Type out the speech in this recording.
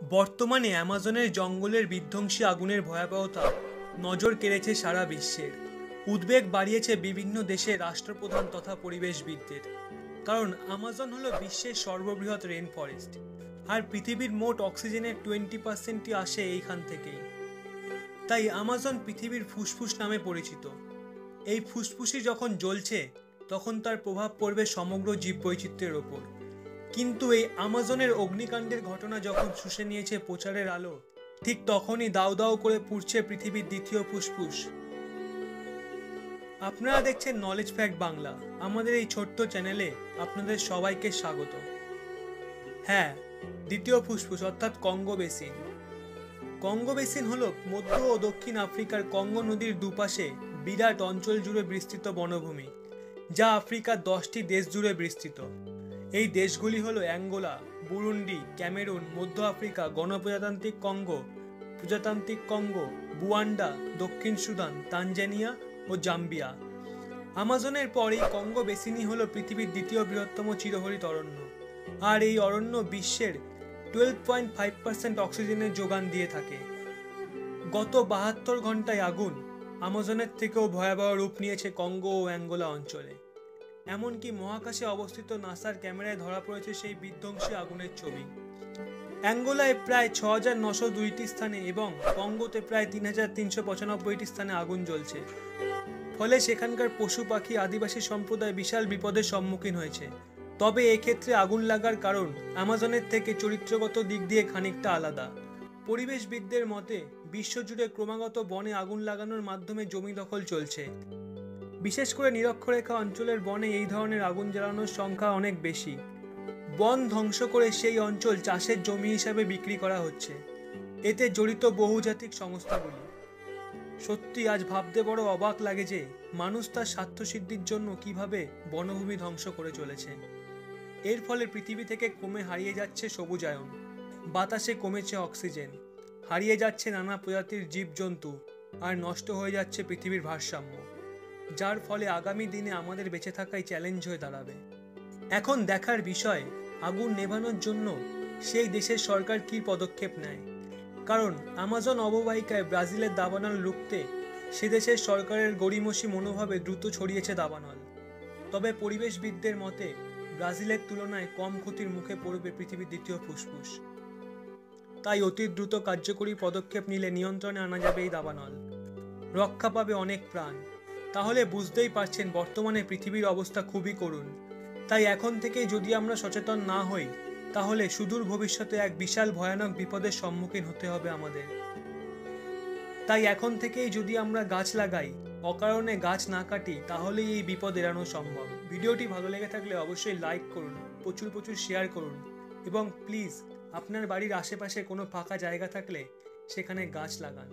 বর্তমানে অ্যামাজনের জঙ্গলের বিধ্বংসী আগুনের ভয়াবহতা নজর কেড়েছে সারা বিশ্বের। উদ্বেগ বাড়িয়েছে বিভিন্ন দেশের রাষ্ট্রপ্রধান তথা পরিবেশবিদদের। কারণ আমাজন হলো বিশ্বের সর্ববৃহৎ রেন ফরেস্ট, আর পৃথিবীর মোট অক্সিজেনের 20% আসে এইখান থেকেই। তাই আমাজন পৃথিবীর ফুসফুস নামে পরিচিত। এই ফুসফুসই যখন জ্বলছে তখন তার প্রভাব পড়বে সমগ্র জীববৈচিত্র্যের ওপর। কিন্তু এই আমাজনের অগ্নিকাণ্ডের ঘটনা যখন শুষে নিয়েছে প্রচারের আলো, ঠিক তখনই দাউ দাউ করে পুড়ছে পৃথিবীর দ্বিতীয় ফুসফুস। আপনারা দেখছেন নলেজ ফ্যাক্ট বাংলা। আমাদের এই ছোট্ট চ্যানেলে আপনাদের সবাইকে স্বাগত। হ্যাঁ, দ্বিতীয় ফুসফুস অর্থাৎ কঙ্গো বেসিন। কঙ্গো বেসিন হলো মধ্য ও দক্ষিণ আফ্রিকার কঙ্গো নদীর দুপাশে বিরাট অঞ্চল জুড়ে বিস্তৃত বনভূমি, যা আফ্রিকার 10টি দেশ জুড়ে বিস্তৃত। এই দেশগুলি হলো অ্যাঙ্গোলা, বুরুন্ডি, ক্যামেরুন, মধ্য আফ্রিকা, গণপ্রজাতান্ত্রিক কঙ্গো, প্রজাতান্ত্রিক কঙ্গো, বুয়ান্ডা, দক্ষিণ সুদান, তানজানিয়া ও জাম্বিয়া। আমাজনের পর এই কঙ্গো বেসিনই হলো পৃথিবীর দ্বিতীয় বৃহত্তম চিরহরিত অরণ্য, আর এই অরণ্য বিশ্বের 12.5% অক্সিজেনের যোগান দিয়ে থাকে। গত 72 ঘন্টায় আগুন আমাজনের থেকেও ভয়াবহ রূপ নিয়েছে কঙ্গো ও অ্যাঙ্গোলা অঞ্চলে। এমনকি মহাকাশে অবস্থিত নাসার ক্যামেরায় ধরা পড়েছে সেই বিধ্বংসী আগুনের ছবি। অ্যাঙ্গোলায় প্রায় 6902টি স্থানে এবং কঙ্গোতে প্রায় 3395টি স্থানে আগুন জ্বলছে। ফলে সেখানকার পশু পাখি, আদিবাসী সম্প্রদায় বিশাল বিপদের সম্মুখীন হয়েছে। তবে এক্ষেত্রে আগুন লাগার কারণ আমাজনের থেকে চরিত্রগত দিক দিয়ে খানিকটা আলাদা। পরিবেশবিদদের মতে বিশ্বজুড়ে ক্রমাগত বনে আগুন লাগানোর মাধ্যমে জমি দখল চলছে। বিশেষ করে নিরক্ষরেখা অঞ্চলের বনে এই ধরনের আগুন জ্বালানোর সংখ্যা অনেক বেশি। বন ধ্বংস করে সেই অঞ্চল চাষের জমি হিসাবে বিক্রি করা হচ্ছে। এতে জড়িত বহুজাতিক সংস্থাগুলি। সত্যি আজ ভাবতে বড় অবাক লাগে যে মানুষ তার স্বার্থসিদ্ধির জন্য কিভাবে বনভূমি ধ্বংস করে চলেছে। এর ফলে পৃথিবী থেকে ক্রমে হারিয়ে যাচ্ছে সবুজায়ন, বাতাসে কমেছে অক্সিজেন, হারিয়ে যাচ্ছে নানা প্রজাতির জীবজন্তু, আর নষ্ট হয়ে যাচ্ছে পৃথিবীর ভারসাম্য, যার ফলে আগামী দিনে আমাদের বেঁচে থাকাই চ্যালেঞ্জ হয়ে দাঁড়াবে। এখন দেখার বিষয় আগুন নেভানোর জন্য সেই দেশের সরকার কী পদক্ষেপ নেয়। কারণ আমাজন অববাহিকায় ব্রাজিলের দাবানল রুখতে সে দেশের সরকারের গড়িমসি মনোভাবে দ্রুত ছড়িয়েছে দাবানল। তবে পরিবেশবিদদের মতে ব্রাজিলের তুলনায় কম ক্ষতির মুখে পড়বে পৃথিবীর দ্বিতীয় ফুসফুস। তাই অতি দ্রুত কার্যকরী পদক্ষেপ নিলে নিয়ন্ত্রণে আনা যাবে এই দাবানল, রক্ষা পাবে অনেক প্রাণ। তাহলে বুঝতেই পারছেন বর্তমানে পৃথিবীর অবস্থা খুবই করুণ। তাই এখন থেকেই যদি আমরা সচেতন না হই, তাহলে সুদূর ভবিষ্যতে এক বিশাল ভয়ানক বিপদের সম্মুখীন হতে হবে আমাদের। তাই এখন থেকেই যদি আমরা গাছ লাগাই, অকারণে গাছ না কাটি, তাহলেই এই বিপদ এড়ানো সম্ভব। ভিডিওটি ভালো লেগে থাকলে অবশ্যই লাইক করুন, প্রচুর প্রচুর শেয়ার করুন, এবং প্লিজ আপনার বাড়ির আশেপাশে কোনো ফাঁকা জায়গা থাকলে সেখানে গাছ লাগান।